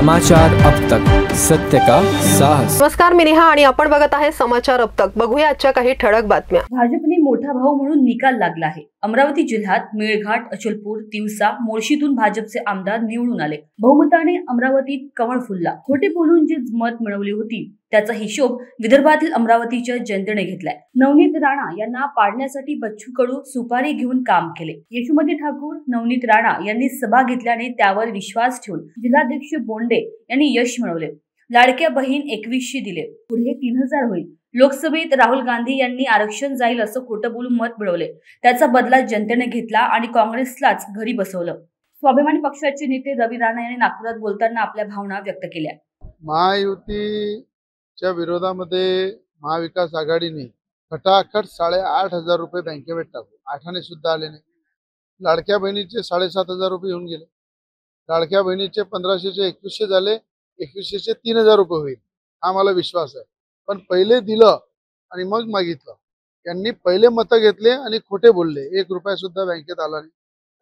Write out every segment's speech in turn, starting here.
समाचार अब तक, सत्य का साहस। नमस्कार, मी नेहा आणि आपण बघत आहे समाचार अब तक। बघूया आजच्या काही ठळक बातम्या। भाजपने मोठा भाऊ म्हणून निकाल लागला आहे। अमरावती जिल्ह्यात मेळघाट, अचलपूर, तिवसा, मोर्शीतून भाजपचे आमदार निवडून आले। बहुमताने अमरावतीत कमळ फुलला। खोटे बोलून जी मत मिळवली होती त्याचा हिशोब विदर्भातील अमरावतीच्या जनतेने घेतलाय। नवनीत राणा यांना पाडण्यासाठी बच्चू कडू सुपारी घेऊन काम केले। यशोमती ठाकूर, नवनीत राणा यांनी सभा घेतल्याने त्यावर विश्वास ठेवून जिल्हाध्यक्ष बोंडे यांनी यश मिळवले। लाडक्या बहीण 2100 दिले, पुढे 3000 होईल। लोकसभेत राहुल गांधी यांनी आरक्षण जाईल असं खोटं बोलून मत मिळवले। त्याचा बदला जनतेने घेतला आणि काँग्रेसलाच घरी बसवलं। स्वाभिमानी पक्षाचे नेते रवी राणा यांनी नागपुरात बोलताना आपल्या भावना व्यक्त केल्या। महायुतीच्या विरोधामध्ये महाविकास आघाडीने खटाखट 8,500 रुपये बँकेत टाकू, आठाने सुद्धा आले नाही। लाडक्या बहिणीचे 7,500 रुपये येऊन गेले। लाडक्या बहिणीचे 1500चे 2100 झाले, 2100चे 3000 रुपये होईल, हा मला विश्वास आहे। पण पहिले दिलं आणि मग मागितलं। यांनी पहिले मतं घेतले आणि खोटे बोलले, 1 रुपया सुद्धा बँकेत आला नाही।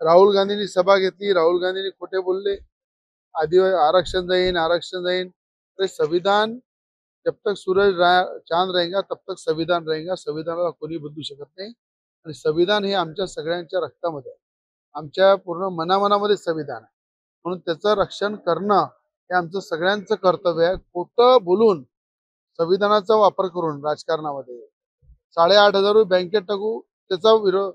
राहुल गांधींनी सभा घेतली, राहुल गांधींनी खोटे बोलले, आरक्षण जाईन। तो संविधान जब तक चांद रहेगा तब तक संविधान रहेगा। संविधानाला कोणी बदलू शकत नाही आणि संविधान हे आमच्या सगळ्यांच्या रक्तामध्ये आहे, आमच्या पूर्ण मनामध्ये संविधान आहे। म्हणून त्याचं रक्षण करणं हे आमचं सगळ्यांचं कर्तव्य आहे। खोटं बोलून संविधानाचा वापर करून राजकारणामध्ये 8,500 रुपये बँकेत टाकू, त्याचा विरोध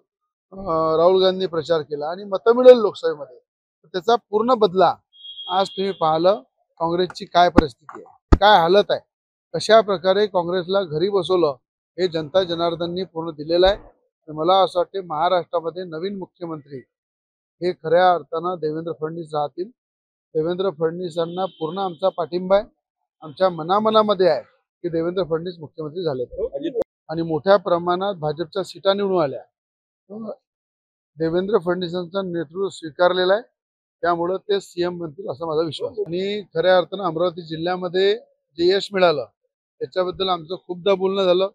राहुल गांधी प्रचार केला आणि मतं मिळेल लोकसभेमध्ये। त्याचा पूर्ण बदला आज तुम्ही पाहिलं काँग्रेसची काय परिस्थिती आहे, काय हालत आहे, कशा प्रकारे काँग्रेसला घरी बसवलं हे जनता जनार्दननी पूर्ण दिलेलं आहे। मला असं वाटते महाराष्ट्रामध्ये नवीन मुख्यमंत्री हे खऱ्या अर्थानं देवेंद्र फडणवीस राहतील। देवेंद्र फडणवीसांना पूर्ण आमचा पाठिंबा आहे। आमच्या मनामध्ये आहे की देवेंद्र फडणवीस मुख्यमंत्री झाले आणि मोठ्या प्रमाणात भाजपच्या सीटा निवडून आल्या। देवेंद्र फडणवीसांचं नेतृत्व स्वीकारलेलं आहे, त्यामुळे ते सीएम बनतील असा माझा विश्वास। आणि खऱ्या अर्थानं अमरावती जिल्ह्यामध्ये जे यश मिळालं त्याच्याबद्दल आमचं खूपदा बोलणं झालं।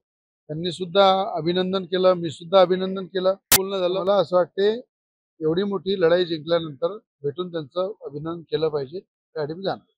त्यांनी सुद्धा अभिनंदन केलं, मी सुद्धा अभिनंदन केलं, बोलणं झालं। मला असं वाटते एवढी मोठी लढाई जिंकल्यानंतर भेटून त्यांचं अभिनंदन केलं पाहिजे, त्यासाठी मी जाणार।